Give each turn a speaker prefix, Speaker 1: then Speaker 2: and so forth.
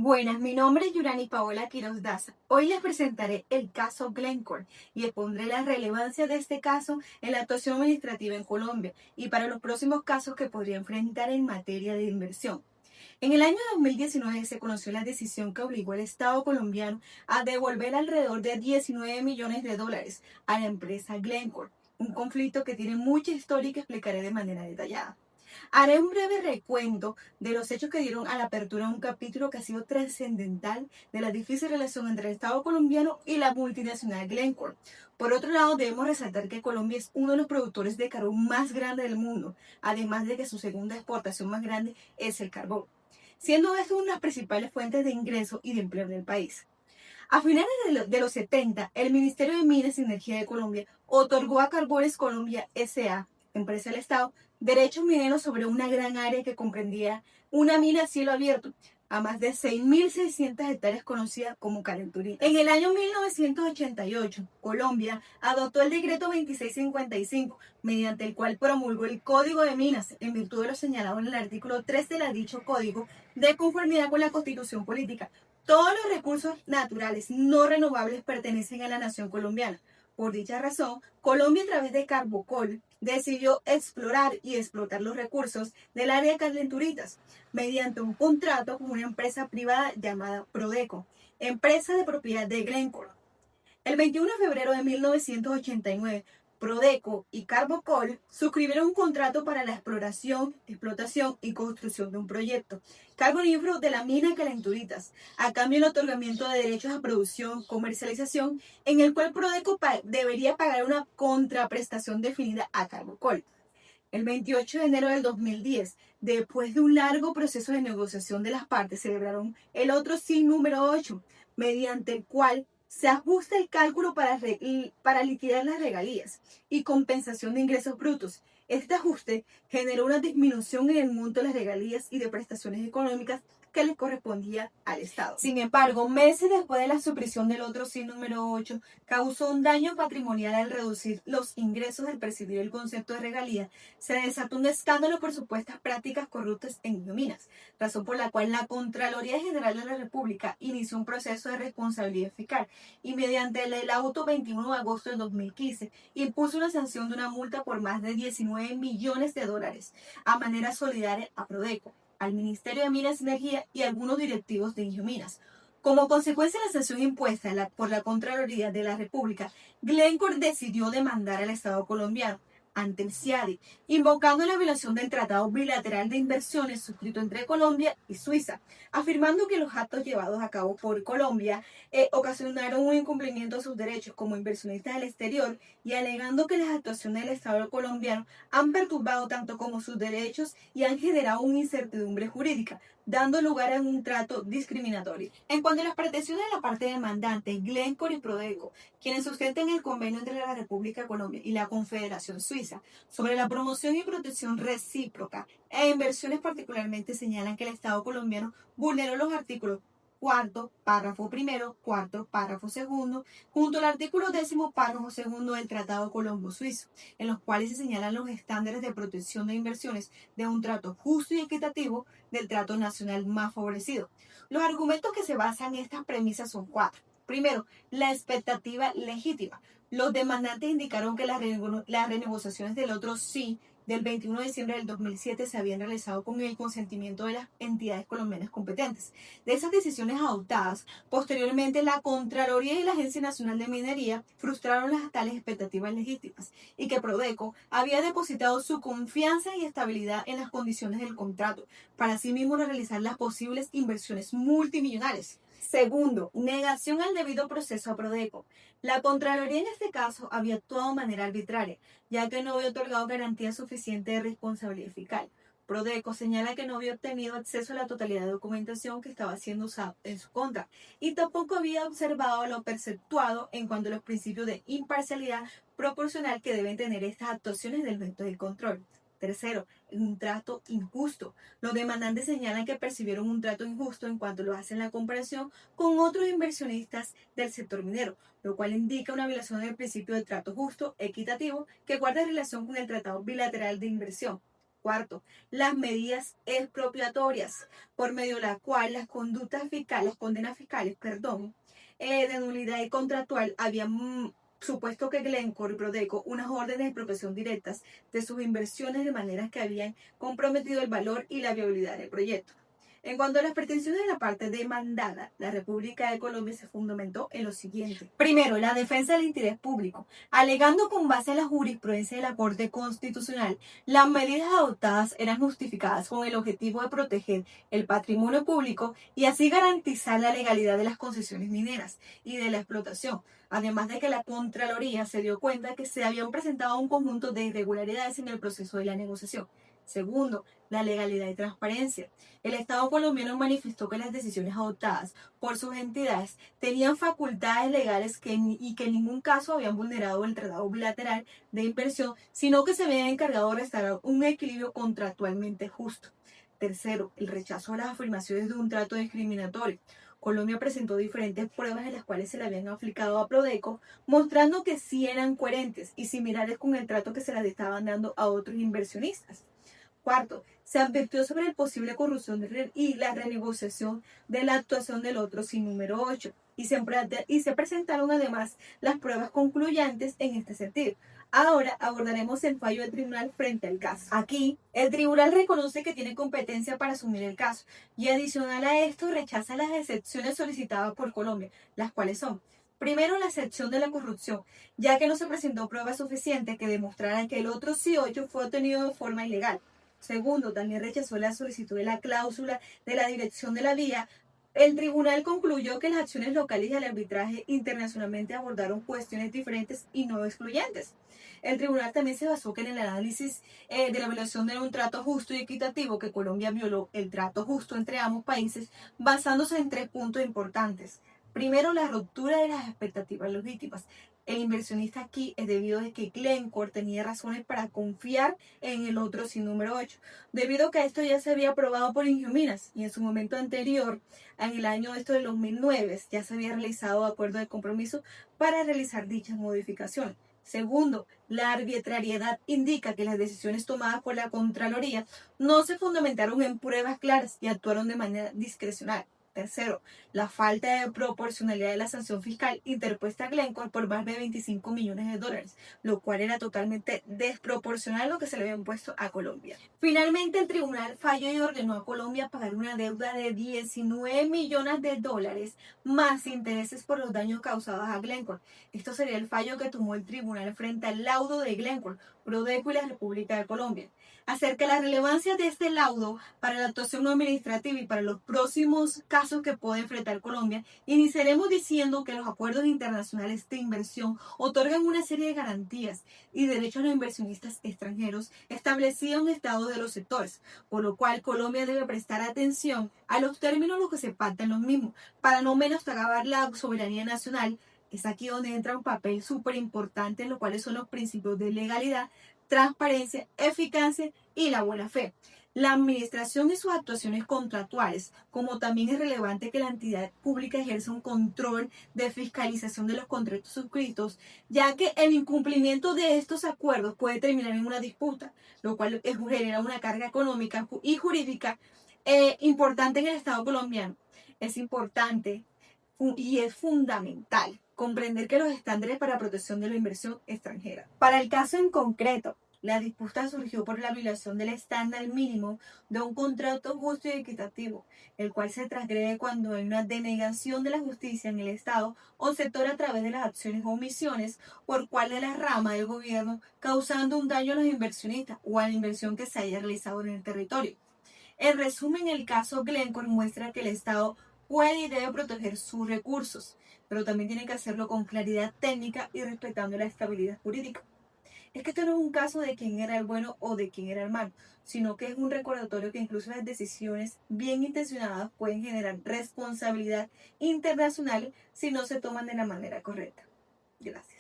Speaker 1: Buenas, mi nombre es Yurani Paola Quiroz Daza. Hoy les presentaré el caso Glencore y expondré la relevancia de este caso en la actuación administrativa en Colombia y para los próximos casos que podría enfrentar en materia de inversión. En el año 2019 se conoció la decisión que obligó al Estado colombiano a devolver alrededor de 19 millones de dólares a la empresa Glencore, un conflicto que tiene mucha historia y que explicaré de manera detallada. Haré un breve recuento de los hechos que dieron a la apertura de un capítulo que ha sido trascendental de la difícil relación entre el Estado colombiano y la multinacional Glencore. Por otro lado, debemos resaltar que Colombia es uno de los productores de carbón más grandes del mundo, además de que su segunda exportación más grande es el carbón, siendo esto una de las principales fuentes de ingreso y de empleo del país. A finales de los 70, el Ministerio de Minas y Energía de Colombia otorgó a Carbones Colombia S.A., empresa del Estado, derechos mineros sobre una gran área que comprendía una mina a cielo abierto a más de 6.600 hectáreas conocida como Calenturitas. En el año 1988, Colombia adoptó el decreto 2655, mediante el cual promulgó el Código de Minas, en virtud de lo señalado en el artículo 3 de dicho código, de conformidad con la Constitución Política. Todos los recursos naturales no renovables pertenecen a la nación colombiana. Por dicha razón, Colombia, a través de Carbocol, decidió explorar y explotar los recursos del área de Calenturitas mediante un contrato con una empresa privada llamada Prodeco, empresa de propiedad de Glencore. El 21 de febrero de 1989, Prodeco y Carbocol suscribieron un contrato para la exploración, explotación y construcción de un proyecto carbonífero de la mina Calenturitas, a cambio del otorgamiento de derechos a producción, comercialización, en el cual Prodeco debería pagar una contraprestación definida a Carbocol. El 28 de enero del 2010, después de un largo proceso de negociación de las partes, celebraron el otro sí número 8, mediante el cual se ajusta el cálculo para liquidar las regalías y compensación de ingresos brutos. Este ajuste generó una disminución en el monto de las regalías y de prestaciones económicas que les correspondía al Estado. Sin embargo, meses después de la supresión del otro sí número 8, causó un daño patrimonial al reducir los ingresos al percibir el concepto de regalía. Se desató un escándalo por supuestas prácticas corruptas en Indominas, razón por la cual la Contraloría General de la República inició un proceso de responsabilidad fiscal y mediante el auto 21 de agosto de 2015 impuso una sanción de una multa por más de 19 millones de dólares a manera solidaria a Prodeco, al Ministerio de Minas y Energía y a algunos directivos de Indominas. Como consecuencia de la sanción impuesta por la Contraloría de la República, Glencore decidió demandar al Estado colombiano ante el CIADI, invocando la violación del Tratado Bilateral de Inversiones suscrito entre Colombia y Suiza, afirmando que los actos llevados a cabo por Colombia ocasionaron un incumplimiento de sus derechos como inversionistas del exterior y alegando que las actuaciones del Estado colombiano han perturbado tanto como sus derechos y han generado una incertidumbre jurídica, dando lugar a un trato discriminatorio. En cuanto a las pretensiones de la parte demandante, Glencore y Prodeco, quienes sustentan el convenio entre la República de Colombia y la Confederación Suiza sobre la promoción y protección recíproca e inversiones, particularmente señalan que el Estado colombiano vulneró los artículos cuarto, párrafo primero, cuarto, párrafo segundo, junto al artículo 10º, párrafo segundo del Tratado Colombo-Suizo, en los cuales se señalan los estándares de protección de inversiones de un trato justo y equitativo del trato nacional más favorecido. Los argumentos que se basan en estas premisas son 4. Primero, la expectativa legítima. Los demandantes indicaron que las renegociaciones del otro sí del 21 de diciembre del 2007 se habían realizado con el consentimiento de las entidades colombianas competentes. De esas decisiones adoptadas, posteriormente la Contraloría y la Agencia Nacional de Minería frustraron las tales expectativas legítimas y que Prodeco había depositado su confianza y estabilidad en las condiciones del contrato para asimismo realizar las posibles inversiones multimillonarias. Segundo, negación al debido proceso a Prodeco. La Contraloría en este caso había actuado de manera arbitraria, ya que no había otorgado garantía suficiente de responsabilidad fiscal. Prodeco señala que no había obtenido acceso a la totalidad de documentación que estaba siendo usada en su contra y tampoco había observado lo perceptuado en cuanto a los principios de imparcialidad proporcional que deben tener estas actuaciones del método de control. Tercero, un trato injusto. Los demandantes señalan que percibieron un trato injusto en cuanto lo hacen la comparación con otros inversionistas del sector minero, lo cual indica una violación del principio del trato justo, equitativo, que guarda relación con el Tratado Bilateral de Inversión. Cuarto, las medidas expropiatorias, por medio de la cual las condenas fiscales, de nulidad y contractual habían supuesto que Glencore y Prodeco unas órdenes de expropiación directas de sus inversiones de manera que habían comprometido el valor y la viabilidad del proyecto. En cuanto a las pretensiones de la parte demandada, la República de Colombia se fundamentó en lo siguiente. Primero, la defensa del interés público, alegando con base en la jurisprudencia de la Corte Constitucional, las medidas adoptadas eran justificadas con el objetivo de proteger el patrimonio público y así garantizar la legalidad de las concesiones mineras y de la explotación. Además de que la Contraloría se dio cuenta que se habían presentado un conjunto de irregularidades en el proceso de la negociación. Segundo, la legalidad y transparencia. El Estado colombiano manifestó que las decisiones adoptadas por sus entidades tenían facultades legales y que en ningún caso habían vulnerado el tratado bilateral de inversión, sino que se habían encargado de restaurar un equilibrio contractualmente justo. Tercero, el rechazo a las afirmaciones de un trato discriminatorio. Colombia presentó diferentes pruebas en las cuales se le habían aplicado a Prodeco, mostrando que sí eran coherentes y similares con el trato que se les estaban dando a otros inversionistas. Cuarto, se advirtió sobre el posible corrupción y la renegociación de la actuación del otro sin número 8 y se presentaron además las pruebas concluyentes en este sentido. Ahora abordaremos el fallo del tribunal frente al caso. Aquí, el tribunal reconoce que tiene competencia para asumir el caso y adicional a esto rechaza las excepciones solicitadas por Colombia, las cuales son: primero, la excepción de la corrupción, ya que no se presentó pruebas suficientes que demostraran que el otro C8 fue obtenido de forma ilegal. Segundo, también rechazó la solicitud de la cláusula de la dirección de la vía. El tribunal concluyó que las acciones locales y el arbitraje internacionalmente abordaron cuestiones diferentes y no excluyentes. El tribunal también se basó en el análisis de la violación de un trato justo y equitativo, que Colombia violó el trato justo entre ambos países, basándose en 3 puntos importantes. Primero, la ruptura de las expectativas legítimas. El inversionista aquí es debido a que Glencore tenía razones para confiar en el otro sin número 8, debido a que esto ya se había aprobado por Inhuminas y en su momento anterior, en el año de 2009, ya se había realizado acuerdo de compromiso para realizar dichas modificaciones. Segundo, la arbitrariedad indica que las decisiones tomadas por la Contraloría no se fundamentaron en pruebas claras y actuaron de manera discrecional. Tercero, la falta de proporcionalidad de la sanción fiscal interpuesta a Glencore por más de 25 millones de dólares, lo cual era totalmente desproporcional a lo que se le había impuesto a Colombia. Finalmente, el tribunal falló y ordenó a Colombia pagar una deuda de 19 millones de dólares más intereses por los daños causados a Glencore. Esto sería el fallo que tomó el tribunal frente al laudo de Glencore, Prodeco y la República de Colombia. Acerca de la relevancia de este laudo para la actuación administrativa y para los próximos casos que puede enfrentar Colombia, iniciaremos diciendo que los acuerdos internacionales de inversión otorgan una serie de garantías y derechos a los inversionistas extranjeros establecidos en estados de los sectores, por lo cual Colombia debe prestar atención a los términos en los que se pactan los mismos, para no menoscabar la soberanía nacional. Es aquí donde entra un papel súper importante en lo cuales son los principios de legalidad, transparencia, eficacia y la buena fe. La administración y sus actuaciones contractuales, como también es relevante que la entidad pública ejerza un control de fiscalización de los contratos suscritos, ya que el incumplimiento de estos acuerdos puede terminar en una disputa, lo cual genera una carga económica y jurídica importante en el Estado colombiano. Es importante y es fundamental comprender que los estándares para protección de la inversión extranjera. Para el caso en concreto, la disputa surgió por la violación del estándar mínimo de un contrato justo y equitativo, el cual se transgrede cuando hay una denegación de la justicia en el Estado o sector a través de las acciones o omisiones por cual de la rama del gobierno, causando un daño a los inversionistas o a la inversión que se haya realizado en el territorio. En resumen, el caso Glencore muestra que el Estado puede y debe proteger sus recursos, pero también tiene que hacerlo con claridad técnica y respetando la estabilidad jurídica. Es que esto no es un caso de quién era el bueno o de quién era el malo, sino que es un recordatorio que incluso las decisiones bien intencionadas pueden generar responsabilidad internacional si no se toman de la manera correcta. Gracias.